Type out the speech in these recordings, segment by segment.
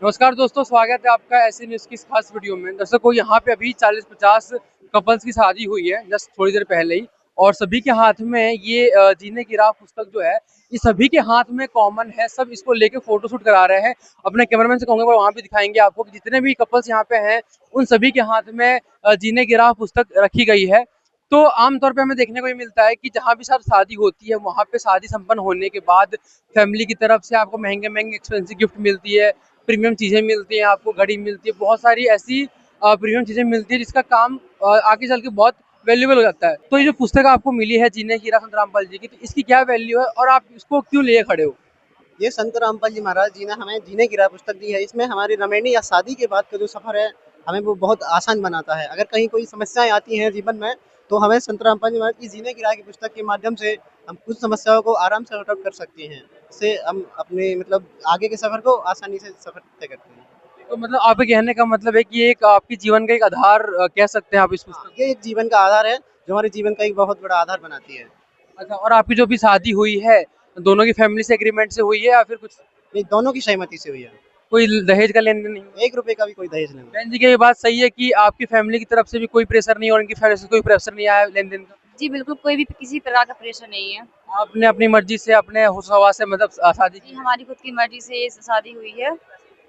नमस्कार दोस्तों, स्वागत है आपका ऐसे न्यूज़ की इस खास वीडियो में। दर्शकों, यहाँ पे अभी 40-50 कपल्स की शादी हुई है जस्ट थोड़ी देर पहले ही, और सभी के हाथ में ये जीने की राह पुस्तक जो है, ये सभी के हाथ में कॉमन है। सब इसको लेके फोटो शूट करा रहे हैं। अपने कैमरामैन से कहूँगा वो वहाँ पे दिखाएंगे आपको कि जितने भी कपल्स यहाँ पे हैं, उन सभी के हाथ में जीने की राह पुस्तक रखी गई है। तो आमतौर पे हमें देखने को ये मिलता है कि जहाँ भी शादी होती है, वहाँ पे शादी संपन्न होने के बाद फैमिली की तरफ से आपको महंगे एक्सपेंसिव गिफ्ट मिलती है, प्रीमियम चीज़ें मिलती हैं, आपको घड़ी मिलती है, बहुत सारी ऐसी प्रीमियम चीज़ें मिलती है जिसका काम आगे चल के बहुत वैल्यूएबल हो जाता है। तो ये जो पुस्तक आपको मिली है जीने की राह संत रामपाल जी की, तो इसकी क्या वैल्यू है और आप इसको क्यों लिए खड़े हो? ये संत रामपाल जी महाराज जी ने हमें जीने की राह पुस्तक दी है। इसमें हमारी रमैनी या शादी के बाद का जो सफ़र है, हमें वो बहुत आसान बनाता है। अगर कहीं कोई समस्याएँ आती हैं जीवन में, तो हमें संत रामपाल जी महाराज की जीने की राह की पुस्तक के माध्यम से हम कुछ समस्याओं को आराम से सॉर्ट आउट कर सकते हैं। इससे हम अपने मतलब आगे के सफ़र को आसानी से सफ़र तय करते हैं। तो मतलब आपके कहने का मतलब है कि एक आपके जीवन का एक आधार कह सकते हैं आप इस हाँ, पुस्तक को? ये एक जीवन का आधार है, जो हमारे जीवन का एक बहुत बड़ा आधार बनाती है। अच्छा, और आपकी जो भी शादी हुई है, दोनों की फैमिली से एग्रीमेंट से हुई है या फिर कुछ ये दोनों की सहमति से हुई है। कोई दहेज का लेन-देन नहीं हुआ? ₹1 का भी कोई दहेज नहीं हुआ। बहन जी, क्या ये बात सही है कि आपकी फैमिली की तरफ से भी कोई प्रेशर नहीं और उनकी फैमिली से कोई प्रेशर नहीं आया लेन-देन का? जी, बिल्कुल कोई भी किसी प्रकार का प्रेशर नहीं है। आपने अपनी मर्ज़ी से, अपने होश-हवास से मतलब शादी जी, की है? हमारी खुद की मर्ज़ी से ये शादी हुई है।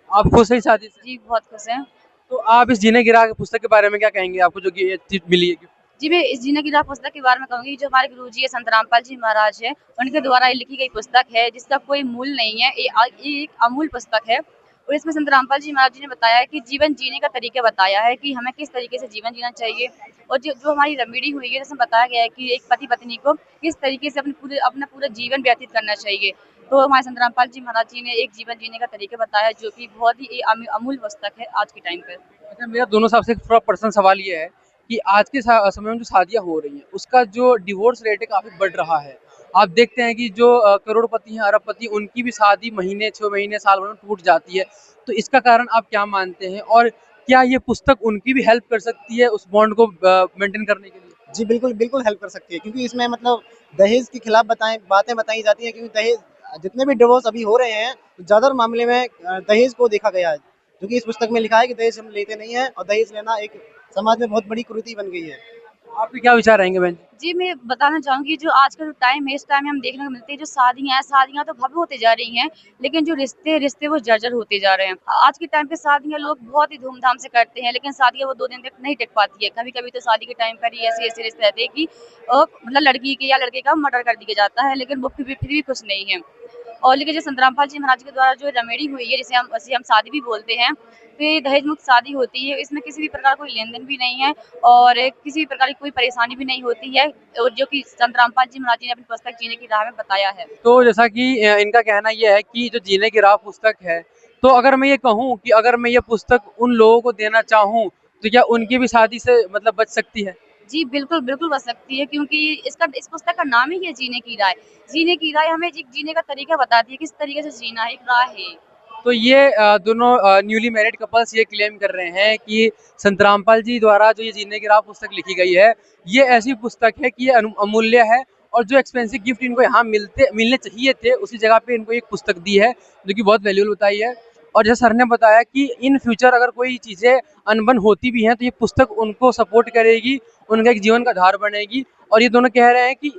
आप खुश हैं शादी से? जी, बहुत खुश हैं। तो आप इस जीने की राह पुस्तक के बारे में क्या कहेंगे? आपको जो ये चीज़ मिली है गिफ्ट? जी, मैं इस जीने की राह पुस्तक के बारे में कहूँगी, जो हमारे गुरुजी है संत रामपाल जी महाराज हैं, उनके द्वारा ये लिखी गई पुस्तक है, जिसका कोई मूल्य नहीं है। ये एक अमूल्य पुस्तक है और इसमें संत रामपाल जी महाराज जी ने बताया है कि जीवन जीने का तरीका बताया है कि हमें किस तरीके से जीवन जीना चाहिए, और जो जो हमारी रमीड़ी हुई है, जिसमें बताया गया है कि एक पति-पत्नी को किस तरीके से अपना पूरा जीवन व्यतीत करना चाहिए। तो हमारे संत रामपाल जी महाराज जी ने एक जीवन जीने का तरीका बताया है, जो कि बहुत ही अमूल्य पुस्तक है आज के टाइम पे। अच्छा, मेरा दोनों साहब से एक थोड़ा पर्सनल सवाल ये है कि आज के समय में जो शादियाँ हो रही हैं, उसका जो डिवोर्स रेट है काफ़ी बढ़ रहा है। आप देखते हैं कि जो करोड़पति हैं, अरबपति, उनकी भी शादी महीने, 6 महीने, साल भर में टूट जाती है। तो इसका कारण आप क्या मानते हैं? और क्या ये पुस्तक उनकी भी हेल्प कर सकती है उस बॉन्ड को मेंटेन करने के लिए? जी, बिल्कुल, बिल्कुल हेल्प कर सकती है, क्योंकि इसमें मतलब दहेज के खिलाफ बातें बताई जाती हैं, क्योंकि दहेज जितने भी डिवोर्स अभी हो रहे हैं, ज़्यादातर मामले में दहेज को देखा गया है। जो कि इस पुस्तक में लिखा है कि दहेज हम लेते नहीं हैं, और दहेज लेना एक समाज में बहुत बड़ी कुरीति बन गई है। आपके क्या विचार रहेंगे बहन जी? जी, मैं बताना चाहूँगी, जो आज का जो टाइम है, इस टाइम में हम देखने को मिलती है जो शादियाँ तो भव्य होती जा रही हैं, लेकिन जो रिश्ते वो जर्जर होते जा रहे हैं। आज के टाइम पे शादियाँ लोग बहुत ही धूमधाम से करते हैं, लेकिन शादियाँ वो 2 दिन तक नहीं टिक पाती है। कभी-कभी तो शादी के टाइम पर ही ऐसे-ऐसे रिश्ते रहते हैं कि मतलब लड़की के या लड़के का मर्डर कर दिया जाता है, लेकिन वो फिर भी खुश नहीं है। और लेकिन जो संत रामपाल जी महाराज के द्वारा जो रमेड़ी हुई है, जिसे हम शादी भी बोलते हैं, तो ये दहेज मुक्त शादी होती है। इसमें किसी भी प्रकार कोई लेन-देन भी नहीं है और किसी भी प्रकार की कोई परेशानी भी नहीं होती है, और जो कि संत रामपाल जी महाराज जी ने अपनी पुस्तक जीने की राह में बताया है। तो जैसा कि इनका कहना ये है कि जो जीने की राह पुस्तक है, तो अगर मैं ये कहूँ कि अगर मैं ये पुस्तक उन लोगों को देना चाहूँ, तो क्या उनकी भी शादी से मतलब बच सकती है? जी, बिल्कुल, बिल्कुल बच सकती है, क्योंकि इस पुस्तक का नाम ही है जीने की राह। जीने की राह हमें जीने का तरीका बताती है, किस तरीके से जीना है, एक राह है। तो ये दोनों न्यूली मैरिड कपल्स ये क्लेम कर रहे हैं कि संत रामपाल जी द्वारा जो ये जीने की राह पुस्तक लिखी गई है, ये ऐसी पुस्तक है कि ये अमूल्य है, और जो एक्सपेंसिव गिफ्ट इनको यहाँ मिलने चाहिए थे, उसी जगह पे इनको एक पुस्तक दी है, जो कि बहुत वैल्यूएबल बताई है। और जैसे सर ने बताया कि इन फ्यूचर अगर कोई चीज़ें अनबन होती भी हैं, तो ये पुस्तक उनको सपोर्ट करेगी, उनका एक जीवन का आधार बनेगी। और ये दोनों कह रहे हैं कि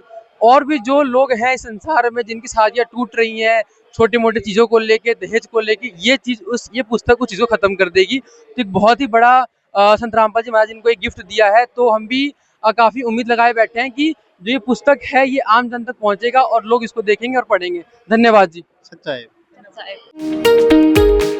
और भी जो लोग हैं इस संसार में जिनकी शादियाँ टूट रही हैं, छोटी-मोटी चीज़ों को लेके, दहेज को लेके, ये पुस्तक उस चीज़ को खत्म कर देगी। तो एक बहुत ही बड़ा संत रामपाल जी महाराज जी ने इनको एक गिफ्ट दिया है, तो हम भी काफ़ी उम्मीद लगाए बैठे हैं कि जो ये पुस्तक है, ये आम जन तक पहुँचेगा और लोग इसको देखेंगे और पढ़ेंगे। धन्यवाद जी। सच्चा है। अच्छा है।